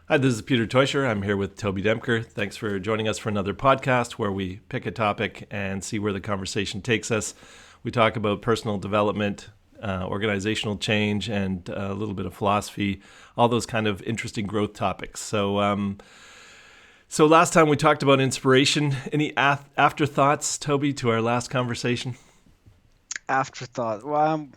Hi, this is Peter Teuscher. I'm here with Toby Demker. Thanks for joining us for another podcast where we pick a topic and see where the conversation takes us. We talk about personal development, organizational change, and a little bit of philosophy, all those kind of interesting growth topics. So last time we talked about inspiration. Any afterthoughts, Toby, to our last conversation? Afterthought. Well,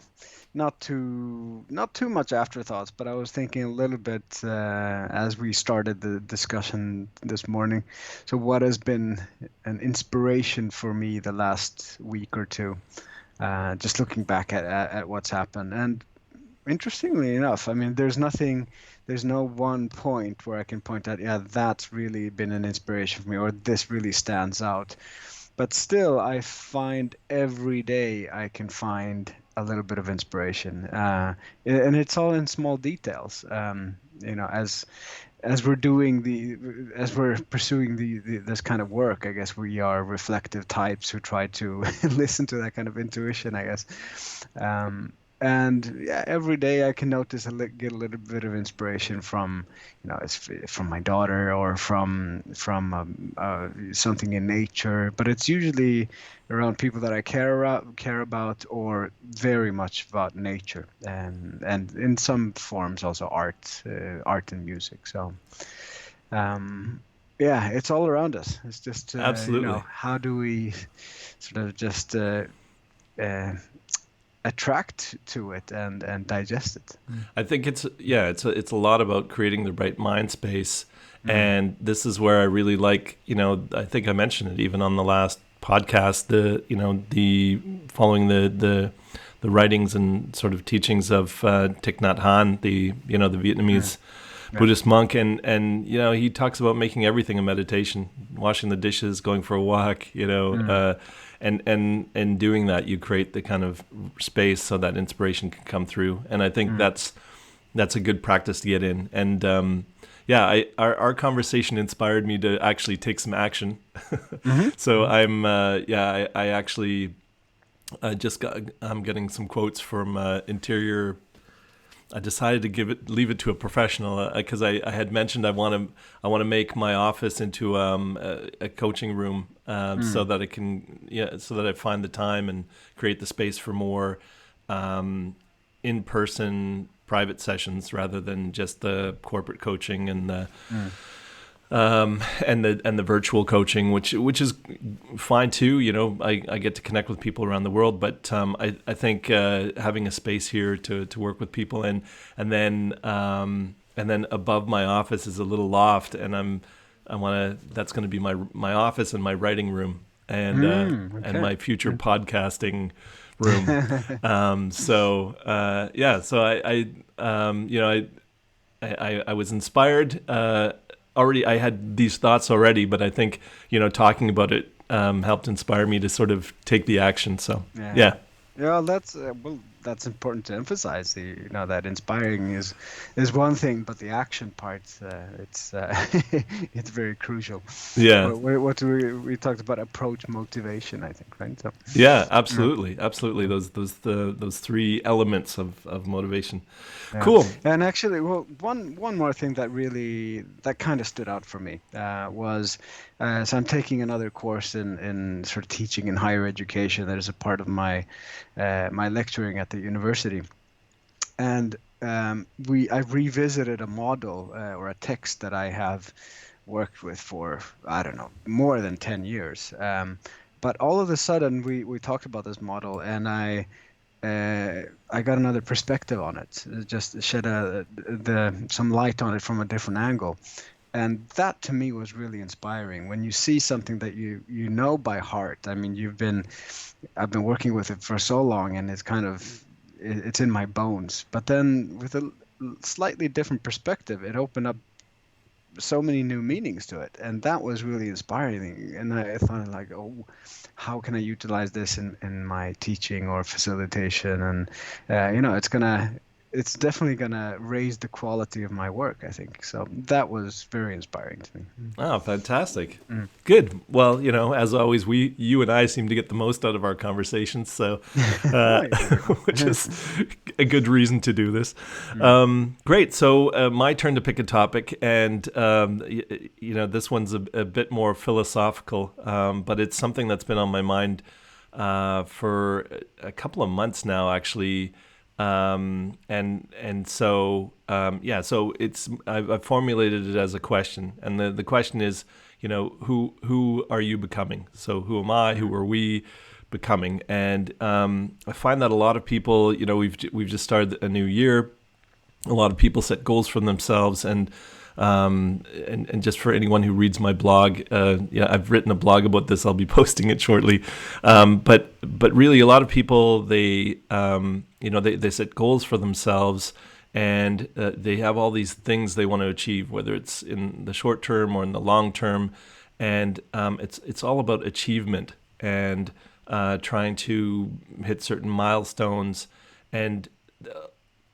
not too much afterthoughts, but I was thinking a little bit as we started the discussion this morning. So, what has been an inspiration for me the last week or two? Just looking back at what's happened, and interestingly enough, I mean, there's no one point where I can point out, yeah, that's really been an inspiration for me, or this really stands out. But still, I find every day I can find a little bit of inspiration, and it's all in small details. As we're doing as we're pursuing this kind of work, I guess we are reflective types who try to listen to that kind of intuition, I guess. And yeah, every day I can notice get a little bit of inspiration from, it's from my daughter or from something in nature. But it's usually around people that I care about, or very much about nature, and in some forms also art and music. So yeah, it's all around us. It's just Absolutely. how do we sort of just uh, attract to it and digest it. I think it's a lot about creating the right mind space, Mm, and this is where I really like. I think I mentioned it even on the last podcast. The following the writings and sort of teachings of Thich Nhat Hanh, the mm, Vietnamese yeah. Buddhist monk, and he talks about making everything a meditation, washing the dishes, going for a walk, Mm, and doing that, you create the kind of space so that inspiration can come through. And I think mm, that's a good practice to get in. And our conversation inspired me to actually take some action. mhm, So mhm, I actually I'm getting some quotes from interior. I decided to leave it to a professional because I had mentioned I want to make my office into a coaching room, so mm, that so that I find the time and create the space for more in person private sessions rather than just the corporate coaching mm, and the virtual coaching, which is fine too. I get to connect with people around the world, but I think having a space here to work with people, and then above my office is a little loft, and I want to that's going to be my office and my writing room, and okay. my future Mm. podcasting room. So I was inspired. Already, I had these thoughts already, but I think talking about it helped inspire me to sort of take the action. So Yeah. yeah, Yeah, that's important to emphasize. That inspiring is one thing, but the action part, it's it's very crucial. yeah, What we talked about approach motivation, I think, right? So, yeah, yeah, absolutely, absolutely. yeah. Those three elements of motivation. Yeah, Cool. and actually, well, one more thing that kind of stood out for me was so I'm taking another course in sort of teaching in higher education. That is a part of my lecturing at the university, and I revisited a model or a text that I have worked with for, I don't know, more than 10 years. But all of a sudden, we talked about this model, and I got another perspective on it. It just shed some light on it from a different angle, and that to me was really inspiring. When you see something that you know by heart. I mean, I've been working with it for so long, and it's in my bones. But then with a slightly different perspective, it opened up so many new meanings to it, and that was really inspiring. And I thought like, oh, how can I utilize this in my teaching or facilitation? And it's gonna it's definitely gonna raise the quality of my work, I think. So that was very inspiring to me. Oh, fantastic. Mm. Good. Well, as always, you and I seem to get the most out of our conversations, so uh, Oh, you're very which welcome. is a good reason to do this. Mm. Great. So my turn to pick a topic, and this one's a bit more philosophical, but it's something that's been on my mind for a couple of months now, actually. So I've formulated it as a question, and the question is, who are you becoming? So who am I? Who Mm. are we becoming? And I find that a lot of people, we've just started a new year. A lot of people set goals for themselves, and just for anyone who reads my blog, I've written a blog about this. I'll be posting it shortly. But really, a lot of people, they set goals for themselves, and they have all these things they want to achieve, whether it's in the short term or in the long term, and it's all about achievement and trying to hit certain milestones, and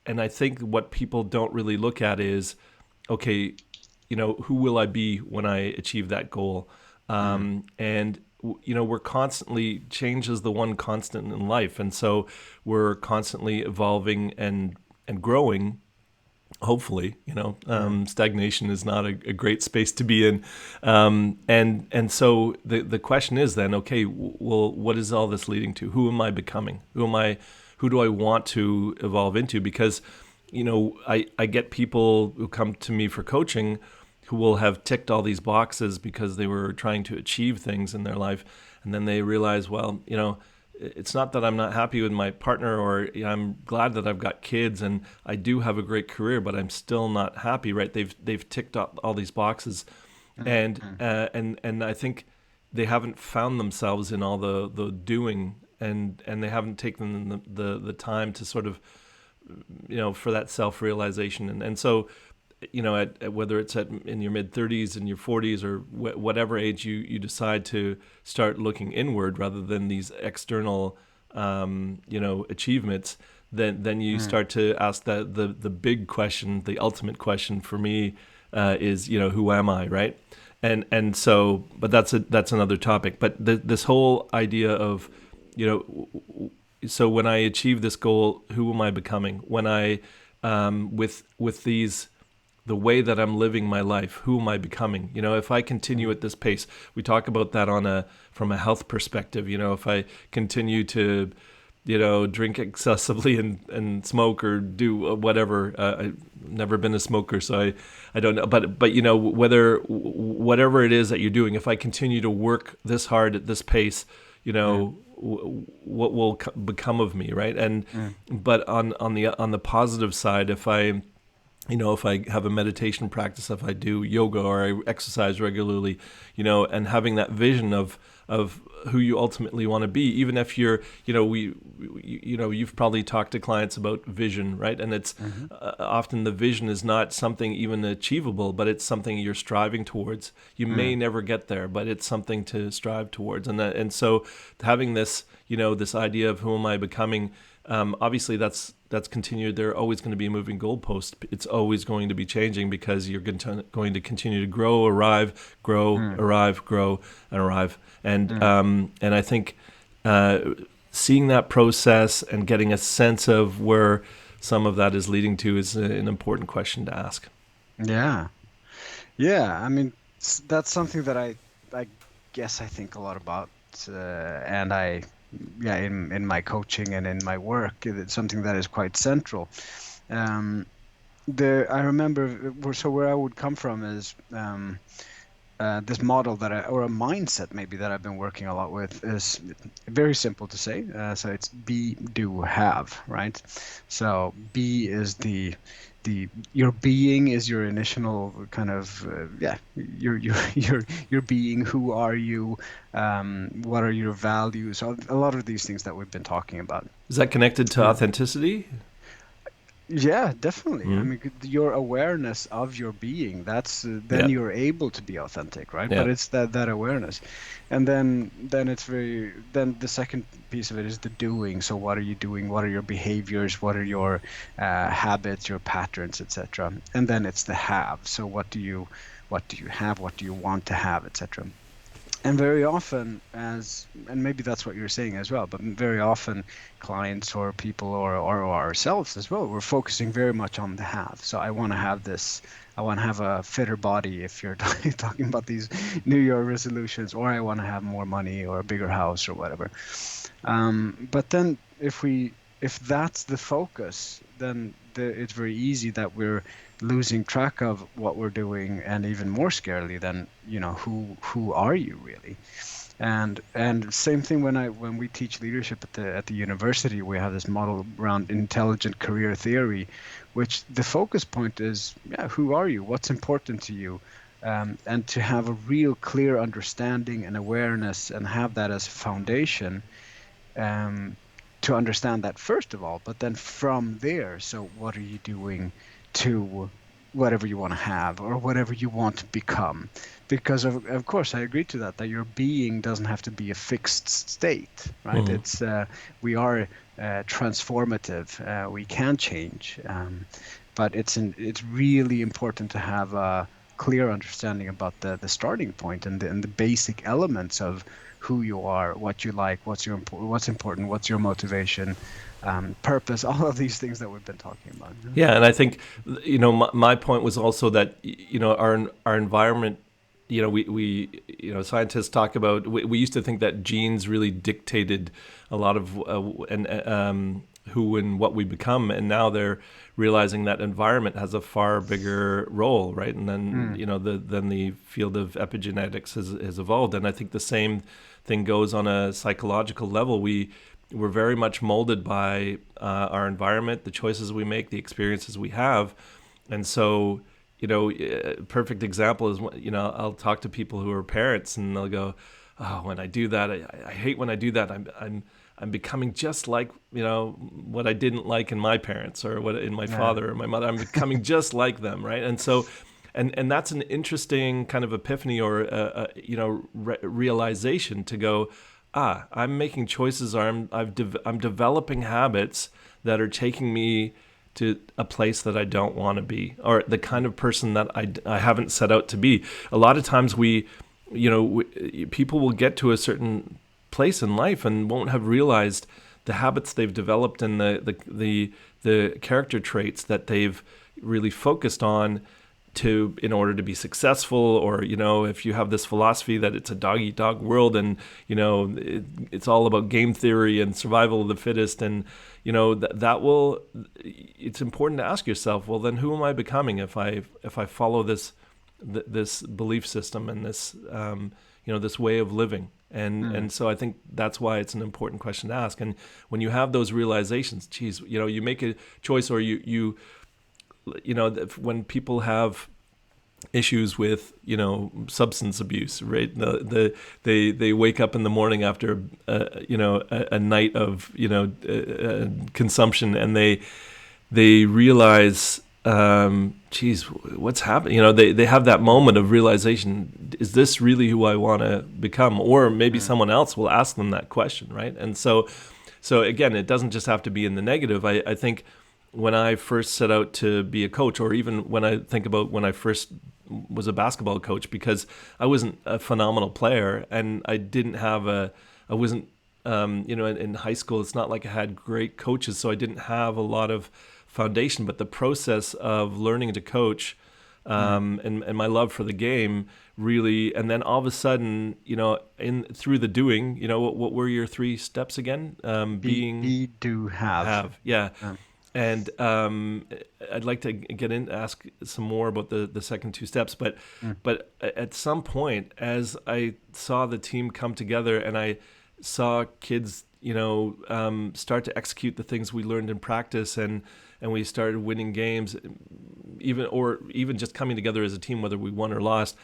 and I think what people don't really look at is, okay, who will I be when I achieve that goal? Mm. And we're constantly, change is the one constant in life, and so we're constantly evolving and growing. Hopefully, Mm. stagnation is not a great space to be in, and so the question is then, okay, well, what is all this leading to? Who am I becoming? Who am I? Who do I want to evolve into? Because, I get people who come to me for coaching who will have ticked all these boxes because they were trying to achieve things in their life, and then they realize, well, it's not that I'm not happy with my partner, or I'm glad that I've got kids and I do have a great career, but I'm still not happy, right? They've ticked up all these boxes, Mm. and Mm. and I think they haven't found themselves in all the doing, and they haven't taken the time to sort of, for that self-realization, and so, at whether it's in your mid 30s, in your 40s, or whatever age you decide to start looking inward rather than these external achievements, then you Mm. start to ask the big question. The ultimate question for me is, who am I, right? And so, but that's another topic. But this whole idea of, you so when I achieve this goal, who am I becoming? When I, with these, the way that I'm living my life, who am I becoming? If I continue Mm. at this pace, we talk about that from a health perspective. If I continue to, drink excessively and smoke or do whatever. I've never been a smoker, so I don't know. But whatever it is that you're doing, if I continue to work this hard at this pace, Mm. what will become of me, right? And Mm. but on the positive side, if I have a meditation practice, if I do yoga or I exercise regularly, and having that vision of who you ultimately want to be, even if you're, you've probably talked to clients about vision, right? And it's Mhm. often the vision is not something even achievable, but it's something you're striving towards. You may Mm. never get there, but it's something to strive towards. And so having this, this idea of who am I becoming, obviously that's continued. There are always going to be moving goalposts. It's always going to be changing because you're going to continue to grow, Mm. arrive, grow, and arrive. Mm. And I think seeing that process and getting a sense of where some of that is leading to is an important question to ask. Yeah. Yeah. I mean, that's something that I guess I think a lot about, and yeah, in my coaching and in my work, it's something that is quite central. Um, I remember where I would come from is this model or a mindset maybe that I've been working a lot with is very simple to say. So it's be, do, have, right? So be is your being is your initial kind of yeah, your being. Who are you? What are your values? A lot of these things that we've been talking about. Is that connected to Uh, authenticity? Yeah, definitely. I Mm? mean, your awareness of your being, that's then Yeah, you're able to be authentic, right? But yeah. it's that awareness. And then it's very then the second piece of it is the doing. So what are you doing? What are your behaviors? What are your habits, your patterns, etc. And then it's the have. So what do you have? What do you want to have, etc. And very often, and maybe that's what you're saying as well, but very often clients or people or ourselves as well, we're focusing very much on the have. So I want to have this, I want to have a fitter body if you're talking about these New Year resolutions, or I want to have more money or a bigger house or whatever. But then if that's the focus, then it's very easy that we're losing track of what we're doing, and even more scarily than, who are you really? And same thing when we teach leadership at the university, we have this model around intelligent career theory, which the focus point is, yeah, who are you? What's important to you? And to have a real clear understanding and awareness and have that as a foundation, um, to understand that first of all, but then from there, so what are you doing to whatever you want to have or whatever you want to become? Because of course, I agree to that your being doesn't have to be a fixed state, right? Hmm. We are transformative. We can change, but it's really important to have a clear understanding about the starting point and the basic elements of who you are, what you like, what's important, what's your motivation, purpose, all of these things that we've been talking about. Yeah, and I think my point was also that our environment. We scientists talk about. We used to think that genes really dictated a lot of who and what we become, and now they're realizing that environment has a far bigger role, right? And then Mm, then the field of epigenetics has evolved, and I think the same thing goes on a psychological level. We're very much molded by our environment, the choices we make, the experiences we have, and so a perfect example is I'll talk to people who are parents, and they'll go, "Oh, when I do that, I hate when I do that. I'm becoming just like what I didn't like in my parents or what in my yeah. father or my mother. I'm becoming just like them, right?" And so. And that's an interesting kind of epiphany or realization to go, I'm making choices, or I'm developing habits that are taking me to a place that I don't want to be, or the kind of person that I haven't set out to be. A lot of times people will get to a certain place in life and won't have realized the habits they've developed and the character traits that they've really focused on in order to be successful. Or if you have this philosophy that it's a dog eat dog world, and it's all about game theory and survival of the fittest, and that will it's important to ask yourself, well, then who am I becoming if I follow this belief system and this way of living? And Mm, so I think that's why it's an important question to ask. And when you have those realizations, geez, you make a choice, or when people have issues with substance abuse, right? They wake up in the morning after a night of consumption, and they realize, geez, what's happening? They have that moment of realization: is this really who I want to become? Or maybe mm, someone else will ask them that question, right? And so again, it doesn't just have to be in the negative. I think when I first set out to be a coach, or even when I think about when I first was a basketball coach, because I wasn't a phenomenal player, and I wasn't, in high school, it's not like I had great coaches, so I didn't have a lot of foundation. But the process of learning to coach, mm. and my love for the game really, and then all of a sudden, in through the doing, what were your three steps again? Being, Be, do, have. have, yeah. Um, And I'd like to ask some more about the second two steps, but mm, at some point, as I saw the team come together, and I saw kids, start to execute the things we learned in practice, and we started winning games, even just coming together as a team, whether we won or lost.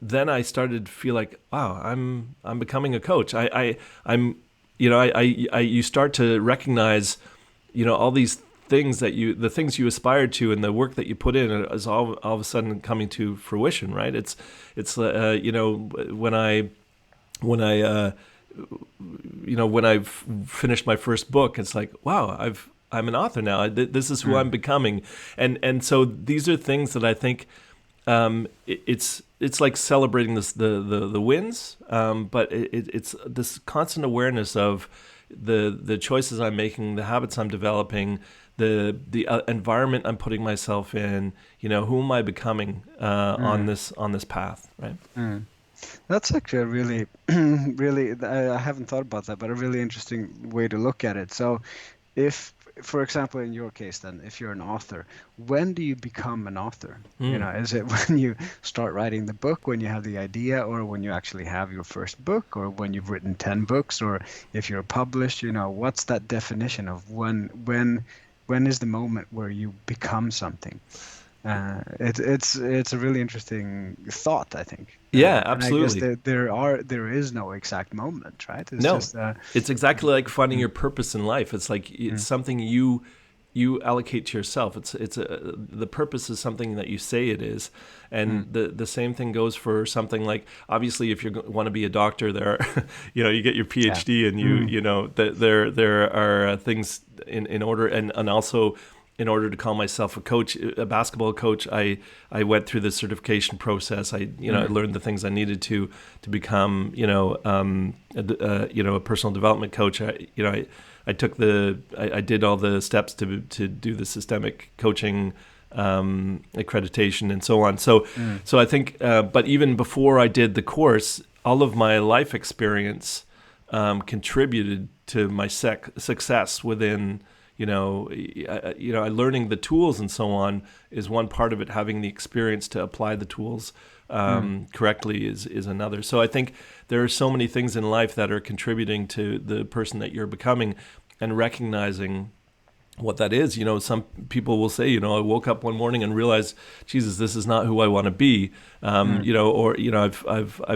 Then I started to feel like, wow, I'm becoming a coach. I'm you start to recognize all these things the things you aspired to and the work that you put in is all of a sudden coming to fruition, right? It's when I've finished my first book, it's like, wow, I'm an author now. This is who I'm becoming, and so these are things that I think it's like celebrating the wins, but it's this constant awareness of the choices I'm making, the habits I'm developing, the environment I'm putting myself in. Who am I becoming on this path, right? That's actually a really, really, I haven't thought about that, but a really interesting way to look at it. So, if, for example, in your case, then, if you're an author, when do you become an author? Is it when you start writing the book, when you have the idea, or when you actually have your first book, or when you've written 10 books, or if you're published? What's that definition of when is the moment where you become something? It's a really interesting thought, I think. Yeah, And I guess absolutely. there is no exact moment, right? It's No, just it's exactly like finding your purpose in life. It's like it's something you allocate to yourself. The purpose is something that you say it is, and the same thing goes for something like, obviously, if you want to be a doctor, there are, you get your yeah. PhD, and there are things in order, and also, in order to call myself a basketball coach, I went through the certification process. I learned the things I needed to become a personal development coach. I did all the steps to do the systemic coaching accreditation and so on. So I think, but even before I did the course, all of my life experience contributed to my success within. Learning the tools and so on is one part of it. Having the experience to apply the tools correctly is another. So I think there are so many things in life that are contributing to the person that you're becoming, and recognizing what that is. Some people will say, I woke up one morning and realized, Jesus, this is not who I want to be. I've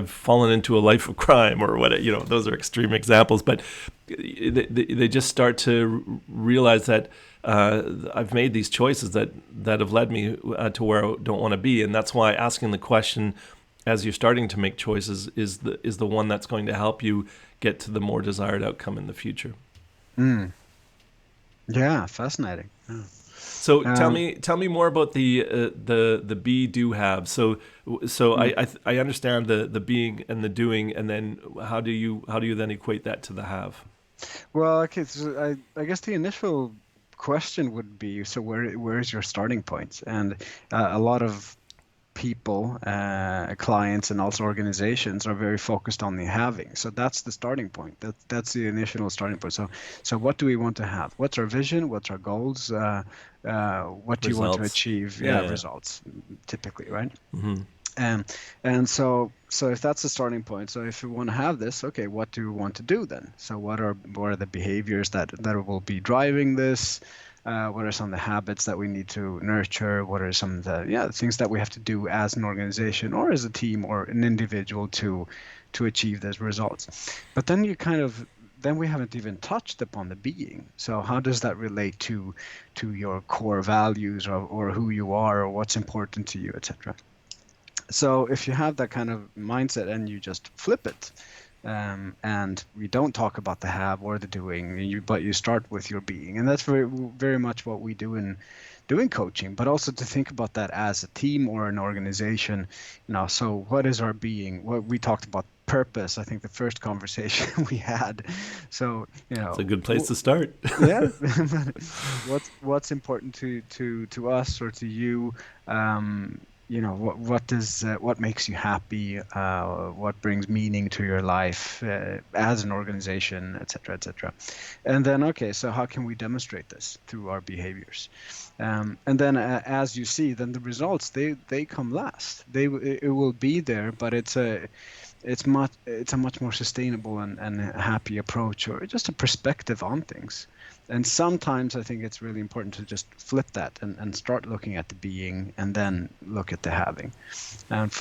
fallen into a life of crime, or what. Those are extreme examples, but they just start to realize that I've made these choices that have led me to where I don't want to be, and that's why asking the question as you're starting to make choices is the one that's going to help you get to the more desired outcome in the future. Yeah, fascinating. Yeah. So tell me more about the be do have. So I understand the being and the doing, and then how do you then equate that to the have? Well, okay, so I guess the initial question would be, so where is your starting point? And a lot of people, clients, and also organizations are very focused on the having. So that's the starting point. That's the initial starting point. So what do we want to have? What's our vision? What's our goals? What do you want to Results. achieve? Yeah. Results, typically, right? Mm-hmm. And so if that's the starting point, so if we want to have this, okay, what do we want to do then? So what are the behaviors that will be driving this? What are some of the habits that we need to nurture? What are some of the things that we have to do as an organization or as a team or an individual to achieve those results? But then we haven't even touched upon the being. So how does that relate to your core values, or who you are, or what's important to you, etc.? So if you have that kind of mindset and you just flip it, and we don't talk about the have or the doing, but you start with your being, and that's very, very much what we do in doing coaching, but also to think about that as a team or an organization. So what is our being? What we talked about purpose, I think the first conversation we had. So It's a good place to start. yeah, what's important to us or to you? What makes you happy? What brings meaning to your life as an organization, etc., etc. And then, okay, so how can we demonstrate this through our behaviors? And then, as you see, then the results they come last. It will be there, but it's a much more sustainable and happy approach, or just a perspective on things. And sometimes I think it's really important to just flip that and start looking at the being and then look at the having. And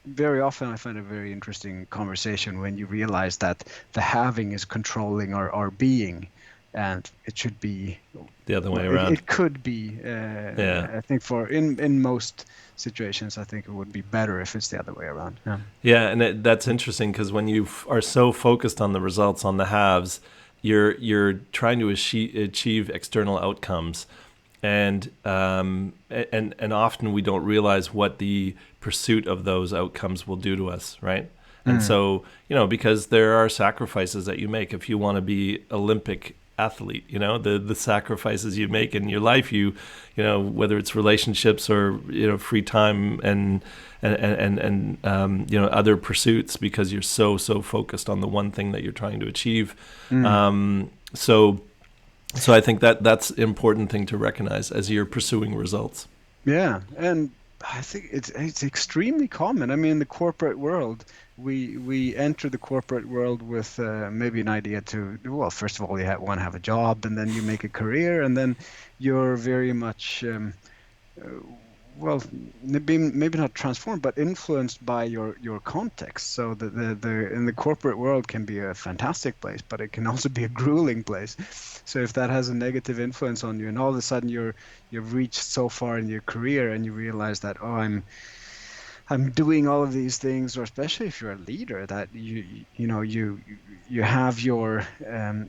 very often I find a very interesting conversation when you realize that the having is controlling our being, and it should be, The other way well, around. it could be. Yeah. I think for in most situations, I think it would be better if it's the other way around. Yeah. Yeah, and that's interesting because when you are so focused on the results, on the haves, you're trying to achieve external outcomes, and often we don't realize what the pursuit of those outcomes will do to us, right? And Mm. so, because there are sacrifices that you make if you want to be Olympic athlete, the sacrifices you make in your life, whether it's relationships or, free time and other pursuits, because you're so focused on the one thing that you're trying to achieve. Mm. So I think that's an important thing to recognize as you're pursuing results. Yeah, and I think it's extremely common. I mean, the corporate world, we enter the corporate world with maybe an idea to, well, first of all, you want to have a job, and then you make a career, and then you're very much uh, well, maybe not transformed, but influenced by your context. So the in the corporate world can be a fantastic place, but it can also be a grueling place. So if that has a negative influence on you, and all of a sudden you've reached so far in your career, and you realize that, oh, I'm doing all of these things, or especially if you're a leader, that you have your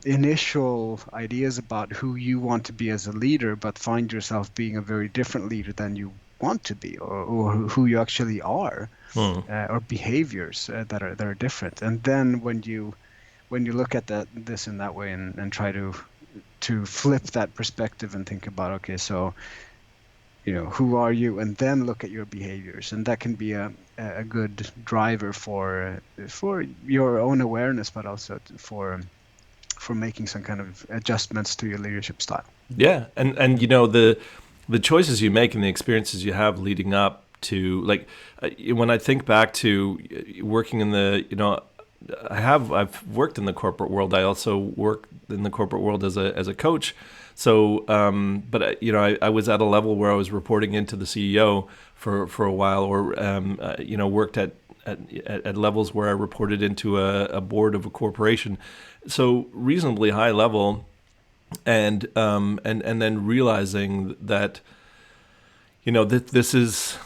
initial ideas about who you want to be as a leader, but find yourself being a very different leader than you want to be, or who you actually are, Hmm. or behaviors that are different. And then when you look at this in that way, and try to flip that perspective and think about, okay, so who are you, and then look at your behaviors, and that can be a good driver for your own awareness, but also for making some kind of adjustments to your leadership style. Yeah, and the choices you make and the experiences you have leading up to, like, when I think back to working in the, I've worked in the corporate world. I also work in the corporate world as a coach. So, but I was at a level where I was reporting into the CEO for a while, or worked at levels where I reported into a board of a corporation. So reasonably high level, and then realizing that that this is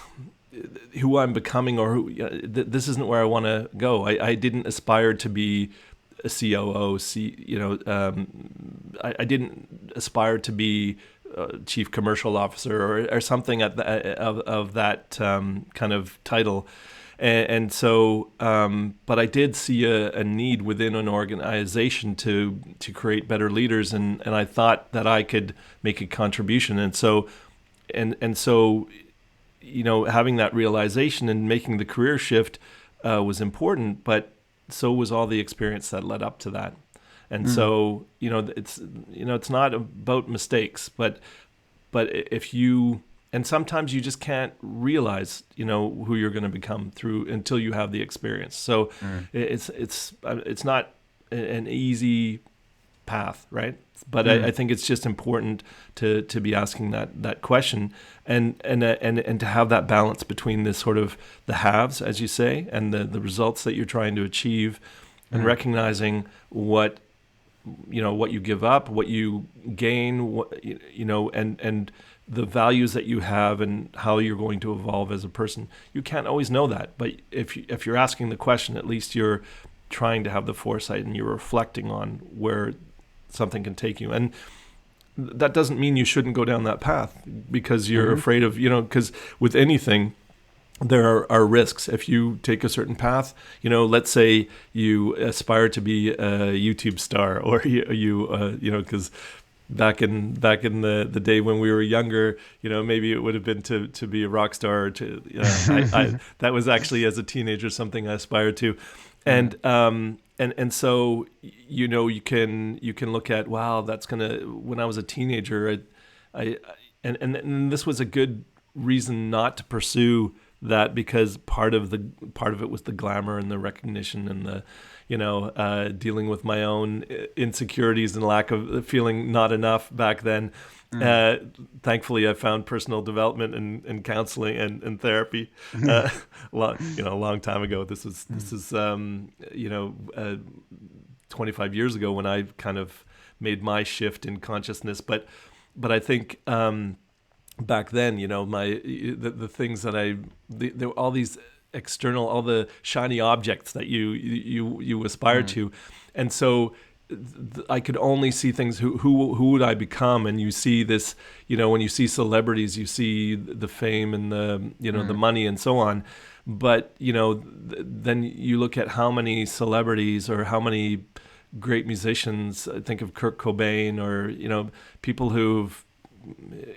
who I'm becoming, or this isn't where I want to go. I didn't aspire to be a COO. I didn't aspire to be chief commercial officer, or something of that kind of title. And so, but I did see a need within an organization to create better leaders, and I thought that I could make a contribution. And so, having that realization and making the career shift was important, but so was all the experience that led up to that. And so, it's not about mistakes, but if you, and sometimes you just can't realize, who you're going to become until you have the experience. So it's not an easy path, right? But I think it's just important to be asking that question, and to have that balance between this sort of the haves, as you say, and the results that you're trying to achieve, and recognizing what you give up, what you gain, and the values that you have, and how you're going to evolve as a person. You can't always know that, but if you're asking the question, at least you're trying to have the foresight, and you're reflecting on where something can take you. And that doesn't mean you shouldn't go down that path because you're afraid of, because with anything, there are risks. If you take a certain path, let's say you aspire to be a YouTube star, or because back in the day when we were younger, maybe it would have been to be a rock star, or that was actually, as a teenager, something I aspired to. And so you can look at, wow, that's gonna, when I was a teenager, and this was a good reason not to pursue that, because part of it was the glamour and the recognition, and the dealing with my own insecurities and lack of feeling not enough back then. Thankfully, I found personal development and counseling and therapy a long time ago. This is 25 years ago, when I kind of made my shift in consciousness. But I think back then, the things that there were all these external, all the shiny objects that you aspire to, and so I could only see things. Who would I become? And you see this, when you see celebrities, you see the fame and the money and so on. But then you look at how many celebrities or how many great musicians. I think of Kurt Cobain or people who've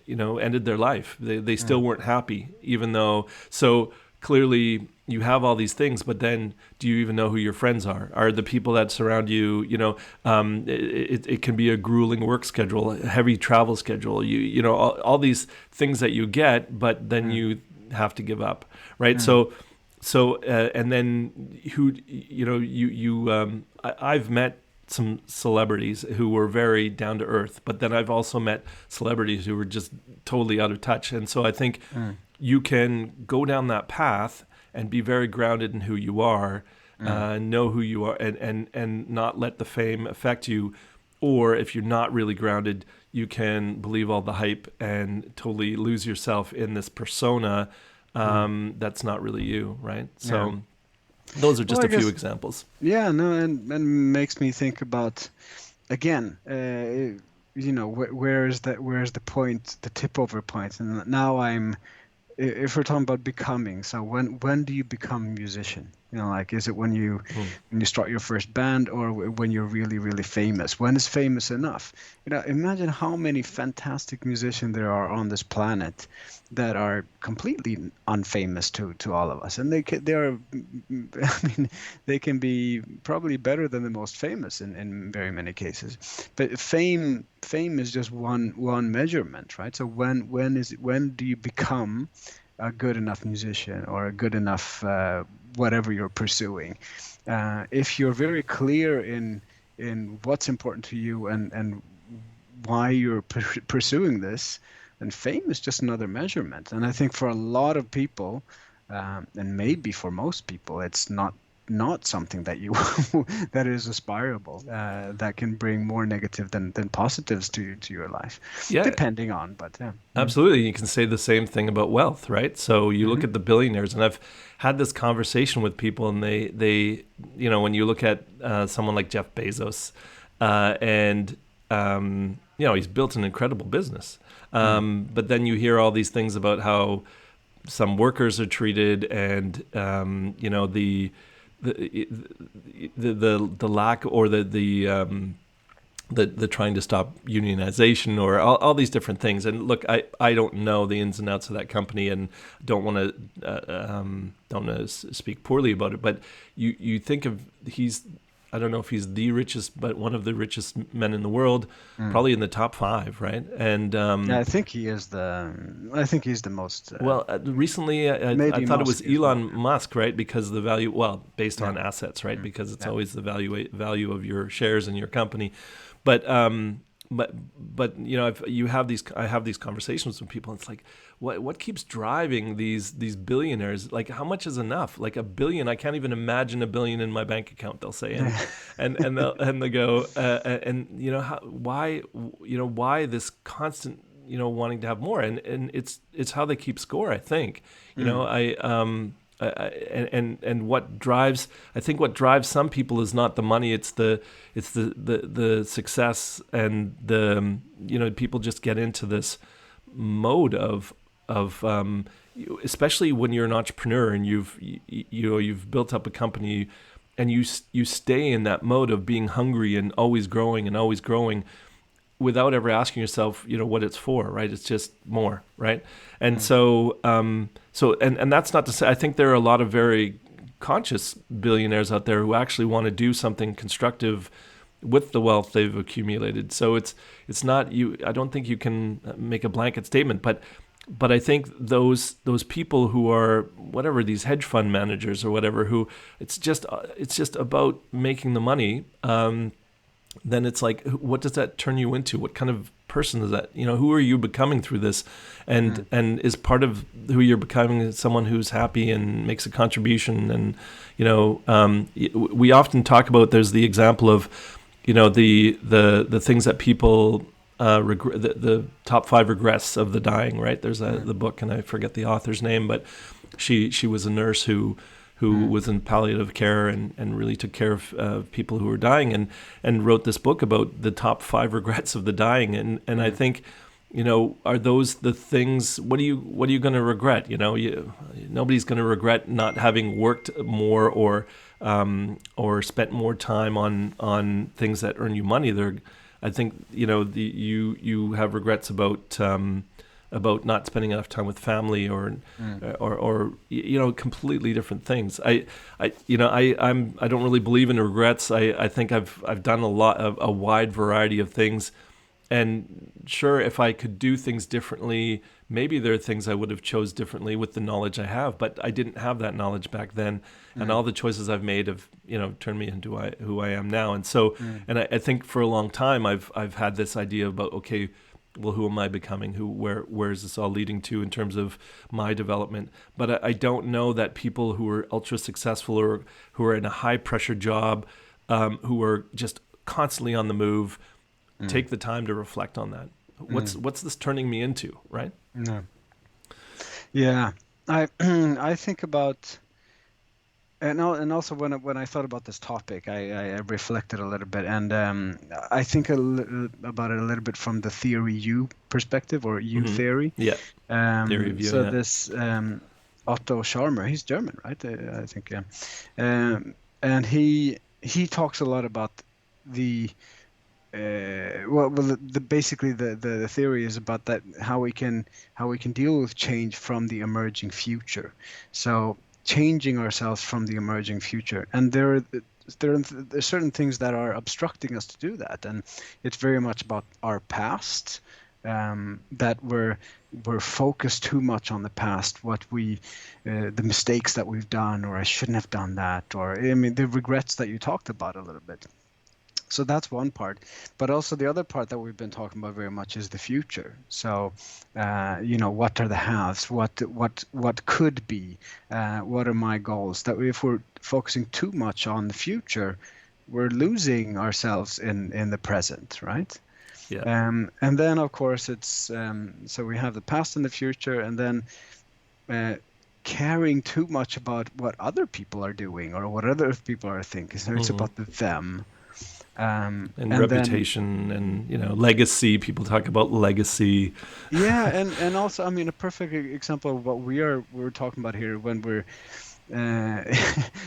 ended their life. They still weren't happy, even though. So clearly you have all these things, but then do you even know who your friends are? Are the people that surround you, it can be a grueling work schedule, a heavy travel schedule, all these things that you get, but then you have to give up, right? So and then I've met some celebrities who were very down to earth, but then I've also met celebrities who were just totally out of touch. And so I think you can go down that path and be very grounded in who you are, know who you are, and not let the fame affect you. Or if you're not really grounded, you can believe all the hype and totally lose yourself in this persona that's not really you, right? So those are just a few examples. Yeah, no, and makes me think about, again, where's the point, the tip over point? And now if we're talking about becoming, so when do you become a musician? Is it when you start your first band, or when you're really, really famous? When is famous enough? Imagine how many fantastic musicians there are on this planet that are completely unfamous to all of us, and they can be probably better than the most famous in very many cases. But fame is just one measurement, right? So when do you become a good enough musician or a good enough whatever you're pursuing? If you're very clear in what's important to you and why you're pursuing this, then fame is just another measurement. And I think for a lot of people, and maybe for most people, it's not something that that is aspirable, that can bring more negative than positives to your life, depending on. But absolutely, you can say the same thing about wealth, right? So you look at the billionaires, and I've had this conversation with people, and they when you look at someone like Jeff Bezos, and he's built an incredible business, but then you hear all these things about how some workers are treated, and the lack, or the trying to stop unionization, or all these different things. And look, I don't know the ins and outs of that company, and don't want to speak poorly about it. But you think of, I don't know if he's the richest, but one of the richest men in the world, probably in the top 5, right? And I think he is he's the most. Recently I thought it was Elon Musk, right? Because the value, based on assets, right? Because it's always the value of your shares in your company. But I have these conversations with people. And it's like, what keeps driving these billionaires? Like, how much is enough? Like $1 billion, I can't even imagine $1 billion in my bank account, they'll say, and they go, why this constant wanting to have more, and it's how they keep score, I think. And what drives some people is not the money, it's the success, and people just get into this mode of especially when you're an entrepreneur and you've built up a company, and you stay in that mode of being hungry and always growing without ever asking yourself, what it's for, right? It's just more, right? And so that's not to say, I think there are a lot of very conscious billionaires out there who actually want to do something constructive with the wealth they've accumulated. So it's not you. I don't think you can make a blanket statement, but I think those people who are whatever, these hedge fund managers or whatever, who it's just about making the money. Then it's like, what does that turn you into? What kind of person is that? Who are you becoming through this? And is part of who you're becoming someone who's happy and makes a contribution? And we often talk about, there's the example of the things that people regret, the top 5 regrets of the dying, right? There's the book, and I forget the author's name, but she was a nurse who was in palliative care and really took care of people who were dying, and wrote this book about the top 5 regrets of the dying. And I think, are those the things? What are you going to regret? Nobody's going to regret not having worked more or spent more time on things that earn you money. I think you have regrets about not spending enough time with family or completely different things. I don't really believe in regrets. I think I've done a wide variety of things. And sure, if I could do things differently, maybe there are things I would have chose differently with the knowledge I have, but I didn't have that knowledge back then. And all the choices I've made have, turned me into who I am now. And so, and I think for a long time, I've had this idea about, okay, well, who am I becoming? Where is this all leading to in terms of my development? But I don't know that people who are ultra successful or who are in a high pressure job, who are just constantly on the move, take the time to reflect on that. What's this turning me into, right? No. Yeah, I think about, and also when I thought about this topic, I reflected a little bit, and I think about it a little bit from the theory U perspective, or U theory. Yeah. Theory of you. So yeah. this Otto Scharmer, he's German, right? I think, yeah. And he talks a lot about the basically the theory is about that, how we can deal with change from the emerging future. So changing ourselves from the emerging future, and there are certain things that are obstructing us to do that, and it's very much about our past, that we're focused too much on the past, what the mistakes that we've done, or I shouldn't have done that, or the regrets that you talked about a little bit. So that's one part, but also the other part that we've been talking about very much is the future. So, what are the haves? What could be? What are my goals? That if we're focusing too much on the future, we're losing ourselves in the present, right? Yeah. And then of course it's so we have the past and the future, and then caring too much about what other people are doing or what other people are thinking. So it's about the them. And reputation and legacy. People talk about legacy. Yeah, and also, a perfect example of what we're talking about here when we're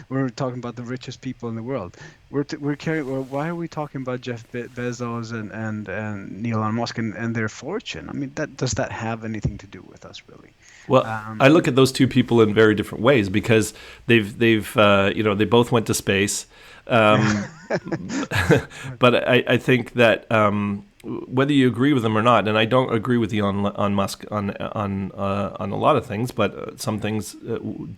we're talking about the richest people in the world. Why are we talking about Jeff Bezos and Elon Musk and their fortune? Does that have anything to do with us, really? Well, I look at those two people in very different ways, because they both went to space. But I think that whether you agree with them or not, and I don't agree with Elon Musk on a lot of things, but some things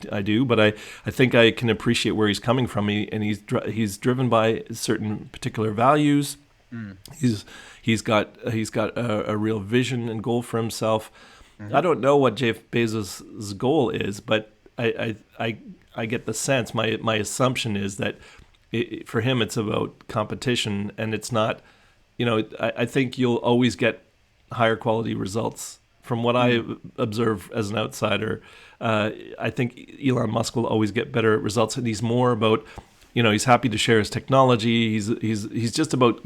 I do. But I think I can appreciate where he's coming from. He's driven by certain particular values. He's got a real vision and goal for himself. I don't know what Jeff Bezos' goal is, but I get the sense. My assumption is that for him it's about competition, and it's not. I think you'll always get higher quality results from what I observe as an outsider. I think Elon Musk will always get better results, and he's more about, he's happy to share his technology. He's just about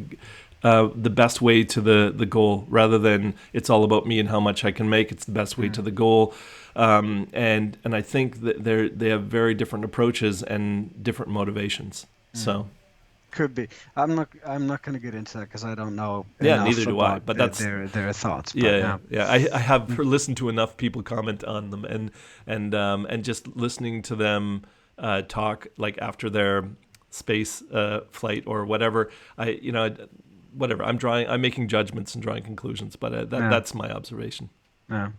the best way to the goal, rather than it's all about me and how much I can make. It's the best way to the goal. And I think that they have very different approaches and different motivations. So. Could be. I'm not going to get into that because I don't know. Yeah, neither do I. But that's their thoughts. But yeah. I have listened to enough people comment on them, and just listening to them talk, like after their space flight or whatever. Whatever. I'm making judgments and drawing conclusions, but that's my observation. Yeah.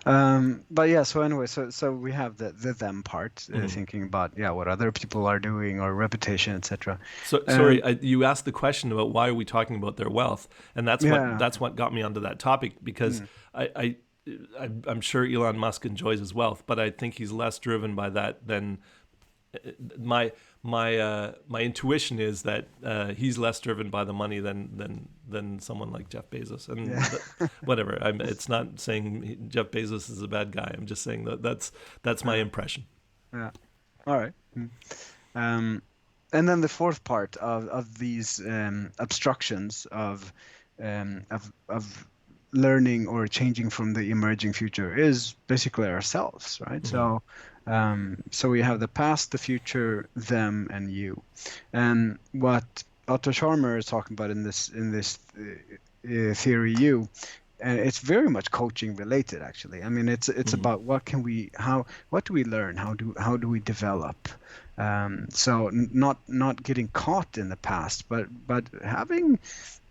But yeah, so anyway, so we have the them part, thinking about what other people are doing or reputation, etc. So sorry, you asked the question about why are we talking about their wealth, and that's what got me onto that topic, because I'm sure Elon Musk enjoys his wealth, but I think he's less driven by that than my my intuition is that he's less driven by the money than someone like Jeff Bezos. And whatever. It's not saying Jeff Bezos is a bad guy. I'm just saying that's my impression. Yeah. All right. And then the fourth part of these obstructions of learning or changing from the emerging future is basically ourselves, right? So we have the past, the future, them, and you. And what Otto Scharmer is talking about in this theory, you, and it's very much coaching related, actually. I mean, it's about what do we learn, how do we develop. So not getting caught in the past, but having,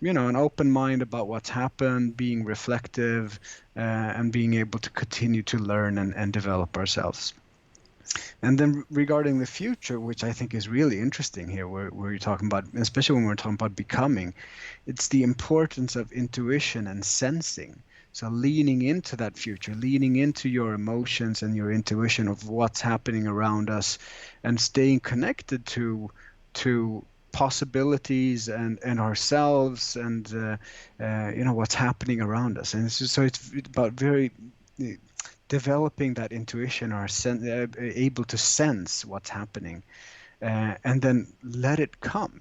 an open mind about what's happened, being reflective, and being able to continue to learn and develop ourselves. And then regarding the future, which I think is really interesting here, where you're talking about, especially when we're talking about becoming, it's the importance of intuition and sensing. So leaning into that future, leaning into your emotions and your intuition of what's happening around us, and staying connected to possibilities and ourselves and what's happening around us. And it's about very developing that intuition or able to sense what's happening, and then let it come.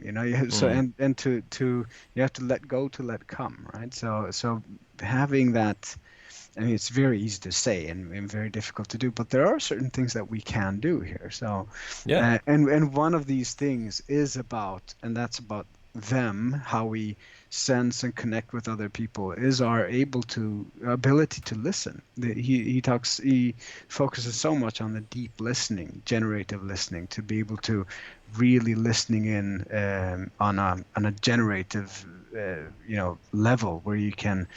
So and to you have to let go to let come, right? So having that. I mean, it's very easy to say and very difficult to do, but there are certain things that we can do here. So, and one of these things is about them, how we sense and connect with other people, is our ability to listen. He focuses so much on the deep listening, generative listening, to be able to really listening in on a generative level where you can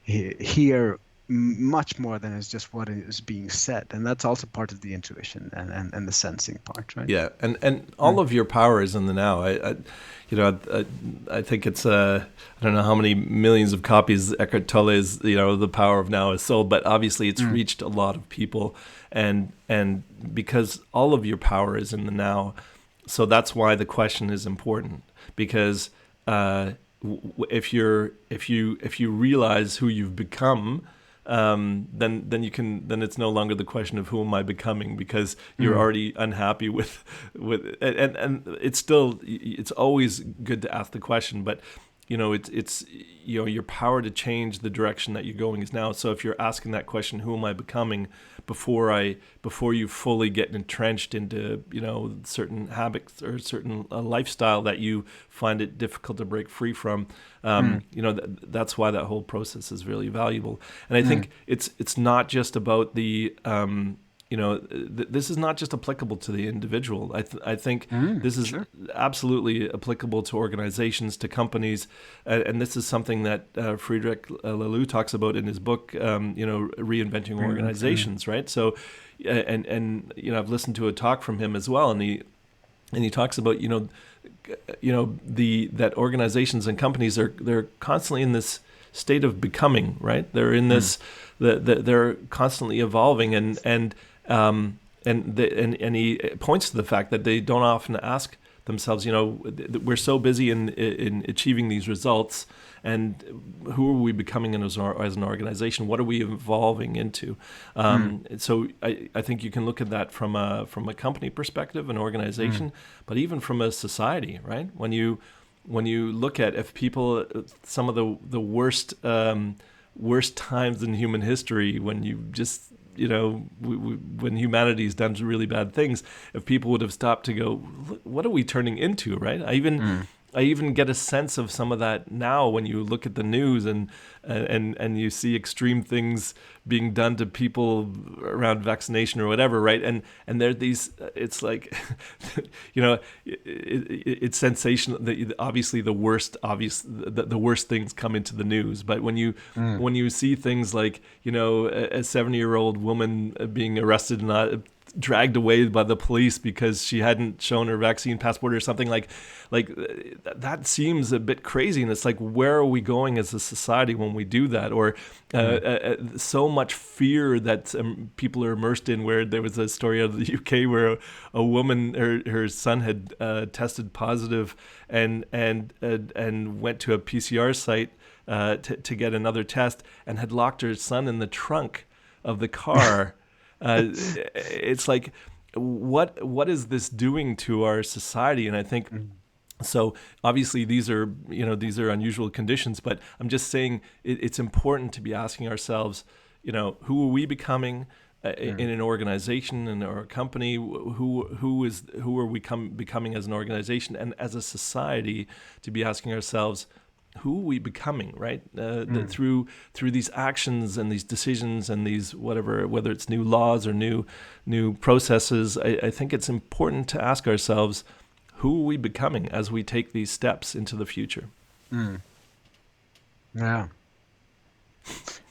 hear much more than is just what is being said, and that's also part of the intuition and the sensing part, right? Yeah, and all of your power is in the now. I think it's I don't know how many millions of copies Eckhart Tolle's The Power of Now is sold, but obviously it's reached a lot of people, and because all of your power is in the now, so that's why the question is important, because if you realize who you've become, then it's no longer the question of who am I becoming, because you're already unhappy with and it's always good to ask the question, but it's your power to change the direction that you're going is now. So if you're asking that question, who am I becoming, before you fully get entrenched into certain habits or certain lifestyle that you find it difficult to break free from, that's why that whole process is really valuable. And I think it's not just about the this is not just applicable to the individual. I think this is absolutely applicable to organizations, to companies, and this is something that Friedrich Laloux talks about in his book, Reinventing Organizations, right? So, and I've listened to a talk from him as well, and he talks about that organizations and companies they're constantly in this state of becoming, right? They're in this they're constantly evolving, and he points to the fact that they don't often ask themselves, we're so busy in achieving these results, and who are we becoming as an organization? What are we evolving into? So I think you can look at that from a company perspective, an organization, but even from a society, right? When you look at, if people, some of the worst times in human history, when you just when humanity's done really bad things, if people would have stopped to go, what are we turning into, right? I even get a sense of some of that now when you look at the news and you see extreme things being done to people around vaccination or whatever, right? And there are these, it's like, it's sensational. Obviously, the worst things come into the news. But when you see things like, a 70-year-old woman being arrested and dragged away by the police because she hadn't shown her vaccine passport or something. That seems a bit crazy. And it's like, where are we going as a society when we do that? Or so much fear that people are immersed in, where there was a story out of the UK where a woman, her son had tested positive and went to a PCR site to get another test, and had locked her son in the trunk of the car. It's like, what is this doing to our society? And I think, so obviously these are unusual conditions, but I'm just saying it's important to be asking ourselves, who are we becoming in an organization and or a company? Who are we becoming as an organization and as a society, to be asking ourselves, who are we becoming, right? Through these actions and these decisions and these whether it's new laws or new processes. I think it's important to ask ourselves, who are we becoming as we take these steps into the future? Yeah.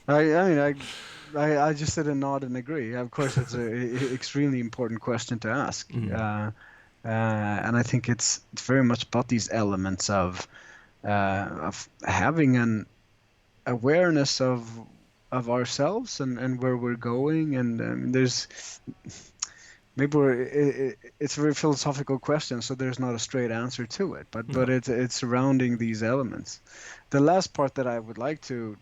I just said a nod and agree. Of course, it's an extremely important question to ask. And I think it's very much about these elements of having an awareness of ourselves and where we're going, and there's maybe it's a very philosophical question, so there's not a straight answer to it, but it's surrounding these elements. The last part that I would like to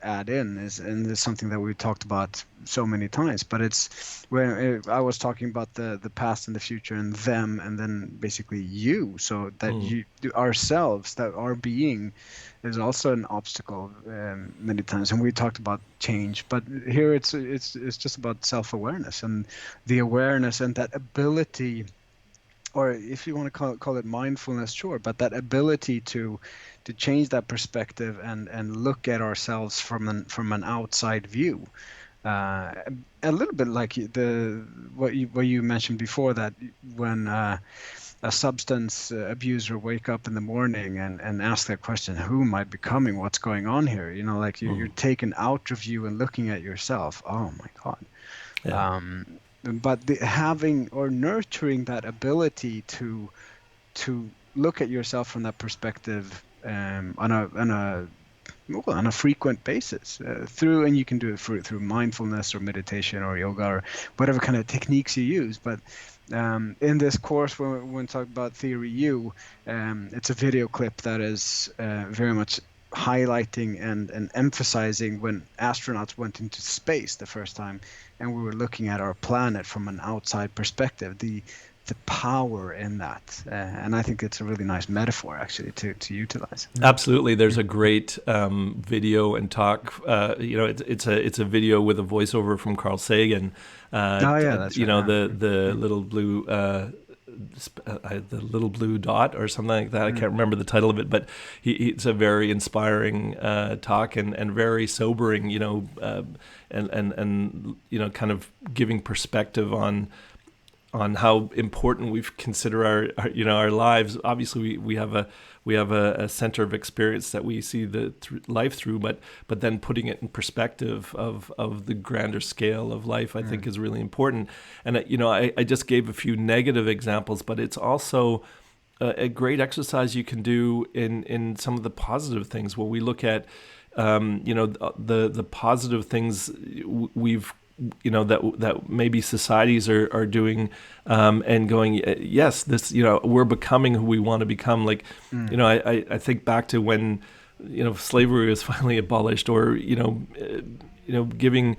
add in is something that we've talked about so many times, but it's when I was talking about the past and the future and them, and then basically you, so that you ourselves, that our being is also an obstacle many times, and we talked about change, but here it's just about self-awareness and the awareness and that ability, or if you want to call it mindfulness, sure, but that ability to change that perspective and look at ourselves from an outside view, a little bit like what you mentioned before, that when a substance abuser wake up in the morning and ask that question, who am I becoming? What's going on here? Like you're taken out of you and looking at yourself. Oh my God. Yeah. But having or nurturing that ability to look at yourself from that perspective on a frequent basis, and you can do it through mindfulness or meditation or yoga or whatever kind of techniques you use. But in this course, when we talk about Theory U, it's a video clip that is very much highlighting and emphasizing when astronauts went into space the first time, and we were looking at our planet from an outside perspective, the power in that, and I think it's a really nice metaphor actually to utilize. Absolutely, there's a great video and talk. It's a video with a voiceover from Carl Sagan. That's right. The little blue. The little blue dot or something like that. I can't remember the title of it, but it's a very inspiring talk and very sobering. And kind of giving perspective on how important we consider our lives. Obviously, we have a center of experience that we see the life through, but then putting it in perspective of the grander scale of life, I think is really important. And I just gave a few negative examples, but it's also a great exercise you can do in some of the positive things, where we look at the positive things we've that maybe societies are doing, and going, yes, this, we're becoming who we want to become. Like, I think back to when, slavery was finally abolished, or, giving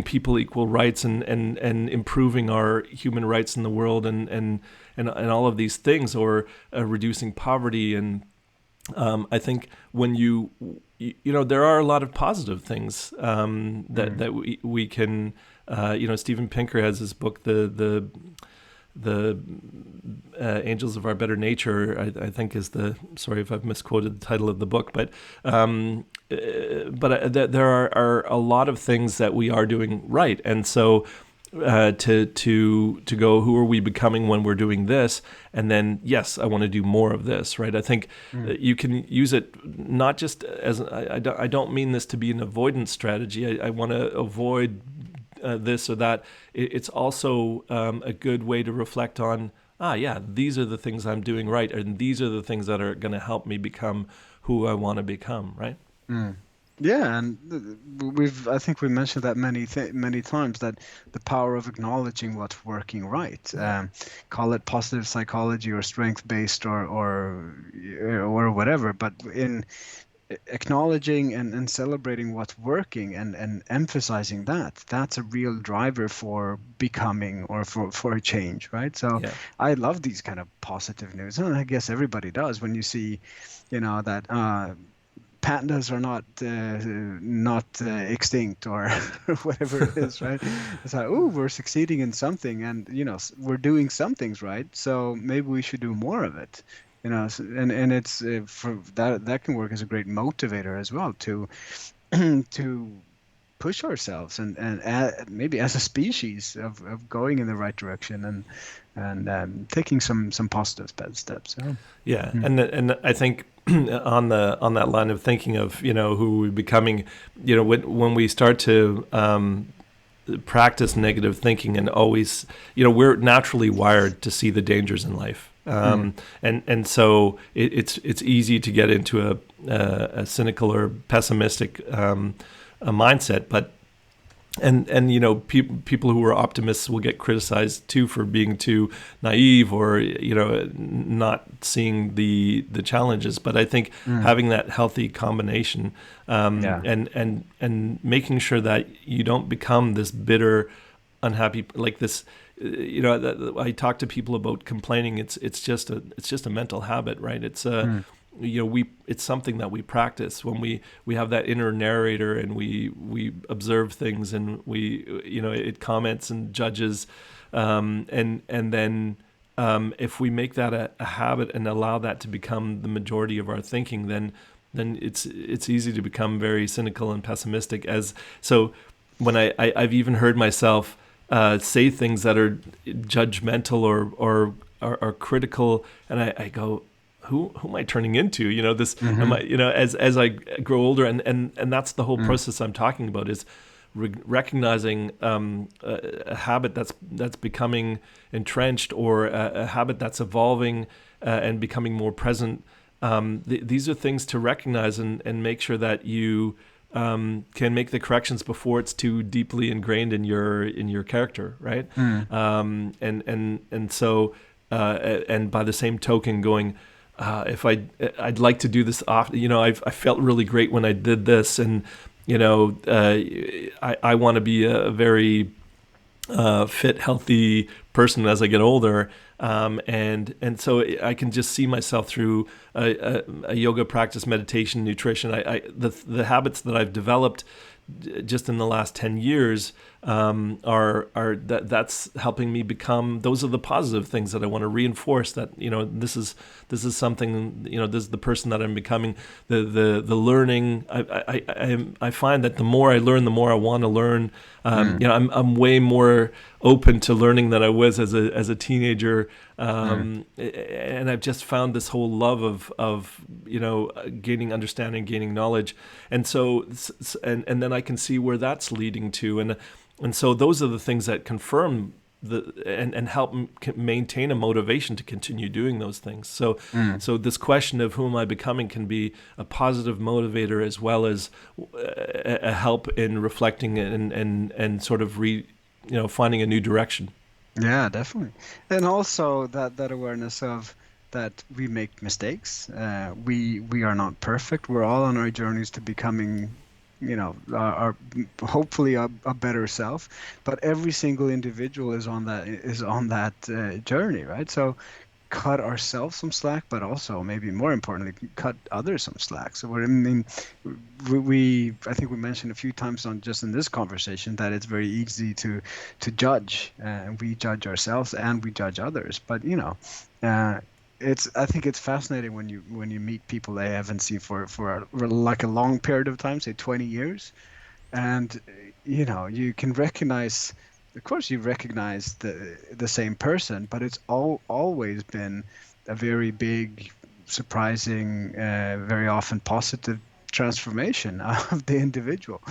people equal rights and improving our human rights in the world and all of these things, or reducing poverty. And I think when there are a lot of positive things that we can. Steven Pinker has his book, the Angels of Our Better Nature, I think is sorry if I've misquoted the title of the book, but there are a lot of things that we are doing right, and so. To go, who are we becoming when we're doing this? And then, yes, I want to do more of this, right? I think you can use it not just as, I don't mean this to be an avoidance strategy. I want to avoid this or that, it's also a good way to reflect on, yeah, these are the things I'm doing right, and these are the things that are going to help me become who I want to become, right? Mm. Yeah, and I think we mentioned that many times, that the power of acknowledging what's working right. Call it positive psychology or strength based, or whatever. But in acknowledging and celebrating what's working, and emphasizing that, that's a real driver for becoming, or for a change, right? So Yeah. I love these kind of positive news, and I guess everybody does, when you see, that pandas are not extinct, or whatever it is, right? It's like, oh, we're succeeding in something, and we're doing some things right, so maybe we should do more of it. And it's for that can work as a great motivator as well, to to push ourselves, and maybe as a species, of going in the right direction, and taking some positive steps. So, Yeah, and I think on that line of thinking of who we're becoming, when we start to practice negative thinking, and always, we're naturally wired to see the dangers in life, and so it's easy to get into a cynical or pessimistic a mindset, but people who are optimists will get criticized too for being too naive, or not seeing the challenges. But I think having that healthy combination, yeah. and making sure that you don't become this bitter, unhappy, like this. I talk to people about complaining. It's just a mental habit, right? It's it's something that we practice when we have that inner narrator, and we observe things, and it comments and judges, and then if we make that a habit and allow that to become the majority of our thinking, then it's easy to become very cynical and pessimistic. As so when I've even heard myself say things that are judgmental, or are critical, and I go, who am I turning into? This am Hmm. I, as I grow older, and that's the whole process I'm talking about, is recognizing a habit that's becoming entrenched, or a habit that's evolving, and becoming more present. These are things to recognize, and make sure that you can make the corrections before it's too deeply ingrained in your character, right? And so and by the same token, going, if I'd like to do this often, I felt really great when I did this, and I want to be a very fit, healthy person as I get older, and so I can just see myself through a yoga practice, meditation, nutrition. The habits that I've developed just in the last 10 years that's helping me become. Those are the positive things that I want to reinforce. That this is something. This is the person that I'm becoming. The learning. I find that the more I learn, the more I want to learn. I'm way more open to learning than I was as a teenager, and I've just found this whole love of gaining understanding, gaining knowledge, and so and then I can see where that's leading to, and so those are the things that confirm and help maintain a motivation to continue doing those things. So this question of who am I becoming can be a positive motivator, as well as a help in reflecting and sort of finding a new direction. Yeah, definitely. And also that awareness of that we make mistakes. We are not perfect. We're all on our journeys to becoming, our hopefully a better self. But every single individual is on that journey, right? So cut ourselves some slack, but also maybe more importantly, cut others some slack. So I mean, I think we mentioned a few times on just in this conversation that it's very easy to judge, and we judge ourselves and we judge others. But I think it's fascinating when you meet people they haven't seen for like a long period of time, say 20 years, and you can recognize, of course you recognize the same person, but it's always been a very big, surprising, very often positive transformation of the individual.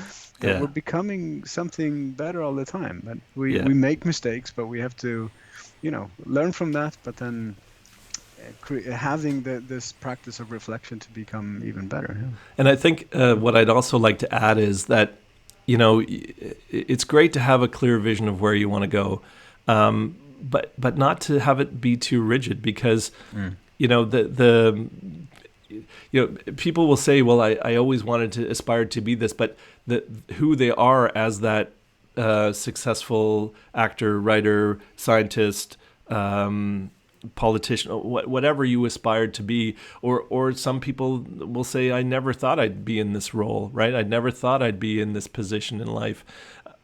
That Yeah. we're becoming something better all the time. But Yeah. we make mistakes, but we have to, learn from that. But then having this practice of reflection to become even better. Yeah. And I think what I'd also like to add is that, it's great to have a clear vision of where you want to go, but not to have it be too rigid, because people will say, well, I always wanted to aspire to be this, but who they are as that successful actor, writer, scientist, politician, whatever you aspired to be, or some people will say, I never thought I'd be in this role, right? I never thought I'd be in this position in life.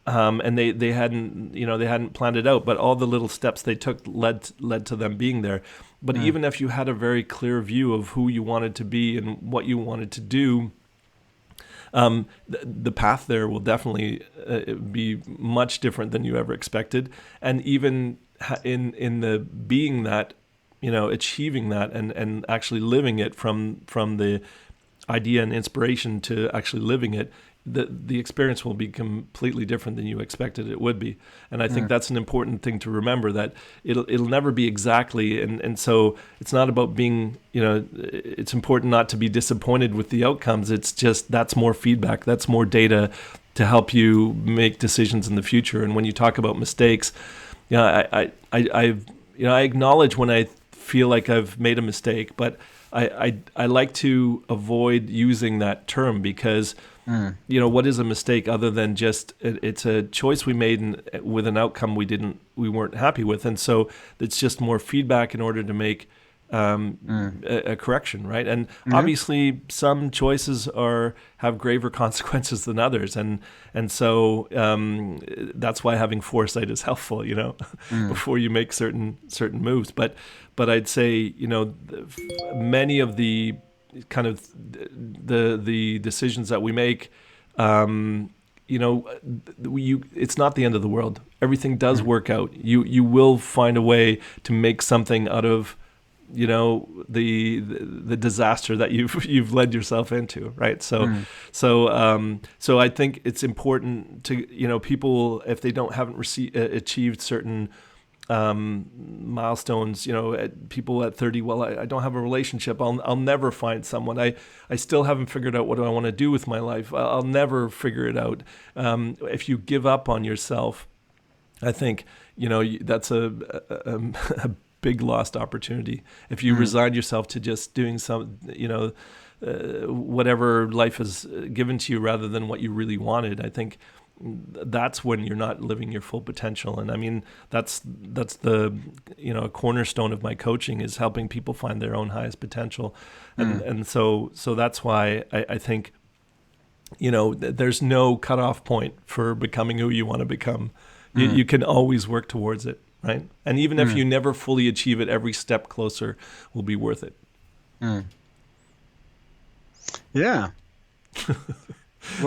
And they hadn't planned it out, but all the little steps they took led to them being there. But even if you had a very clear view of who you wanted to be and what you wanted to do, the path there will definitely be much different than you ever expected. And even in the being that, achieving that and actually living it from the idea and inspiration to actually living it, the experience will be completely different than you expected it would be. And I think that's an important thing to remember, that it'll never be exactly. And so it's not about being, it's important not to be disappointed with the outcomes. It's just, that's more feedback. That's more data to help you make decisions in the future. And when you talk about mistakes, I acknowledge when I feel like I've made a mistake, but I like to avoid using that term, because what is a mistake other than just it's a choice we made with an outcome we weren't happy with, and so it's just more feedback in order to make a correction, right? And obviously, some choices have graver consequences than others, and so that's why having foresight is helpful, before you make certain moves. But I'd say, many of the kind of the decisions that we make, it's not the end of the world. Everything does work out. You will find a way to make something out of the disaster that you've led yourself into, right? So I think it's important to people, if they haven't achieved certain milestones, people at 30, well, I don't have a relationship, I'll never find someone, I still haven't figured out what do I want to do with my life, I'll never figure it out. If you give up on yourself, I think that's a big lost opportunity. If you resign yourself to just doing some, whatever life has given to you rather than what you really wanted, I think that's when you're not living your full potential. And I mean, that's the cornerstone of my coaching, is helping people find their own highest potential. And so that's why I think there's no cutoff point for becoming who you want to become. You can always work towards it, right? And even if you never fully achieve it, every step closer will be worth it. Yeah.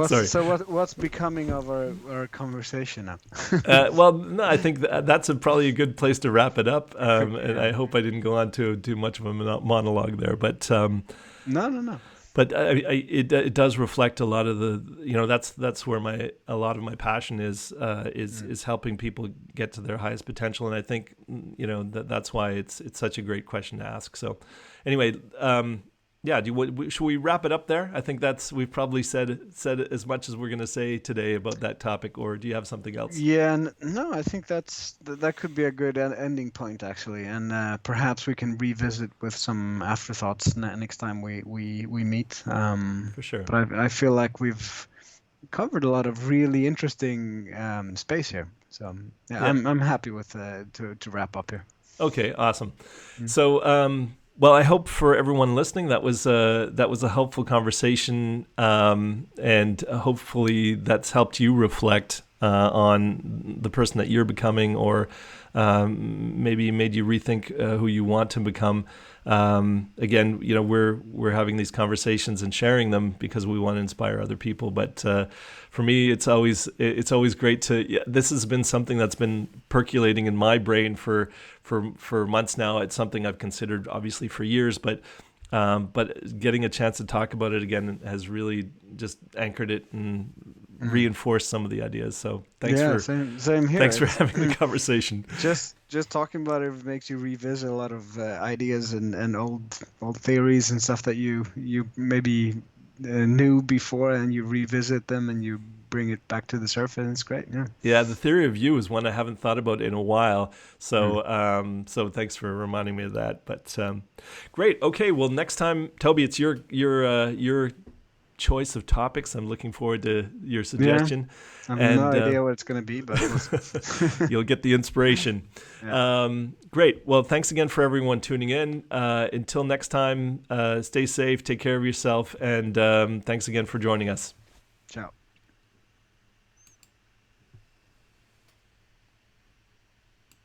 Sorry. So what's becoming of our conversation now? Well, no, I think that's probably a good place to wrap it up. And I hope I didn't go on to too much of a monologue there, but No. But it does reflect a lot of the that's where a lot of my passion is helping people get to their highest potential, and I think that's why it's such a great question to ask. So anyway. Yeah, should we wrap it up there? I think we've probably said as much as we're going to say today about that topic, or do you have something else? Yeah, no, I think that could be a good ending point, actually, and perhaps we can revisit with some afterthoughts next time we meet. For sure. But I feel like we've covered a lot of really interesting space here, so yeah. I'm happy with to wrap up here. Okay, awesome. So. Well, I hope for everyone listening that was a helpful conversation, and hopefully that's helped you reflect on the person that you're becoming, or maybe made you rethink who you want to become. Again, we're having these conversations and sharing them because we want to inspire other people. But for me, it's always great to. Yeah, this has been something that's been percolating in my brain for months now. It's something I've considered obviously for years, but But getting a chance to talk about it again has really just anchored it and reinforced some of the ideas. So thanks same here. thanks for having the conversation. Just talking about it makes you revisit a lot of ideas and old theories and stuff that you maybe knew before, and you revisit them and you bring it back to the surface. It's great. Yeah. Yeah, the theory of you is one I haven't thought about in a while. So so thanks for reminding me of that. But great. Okay, well next time, Toby, it's your choice of topics. I'm looking forward to your suggestion. I have no idea what it's going to be, but you'll get the inspiration. Yeah. Great. Well, thanks again for everyone tuning in. Until next time, stay safe, take care of yourself, and thanks again for joining us. Ciao.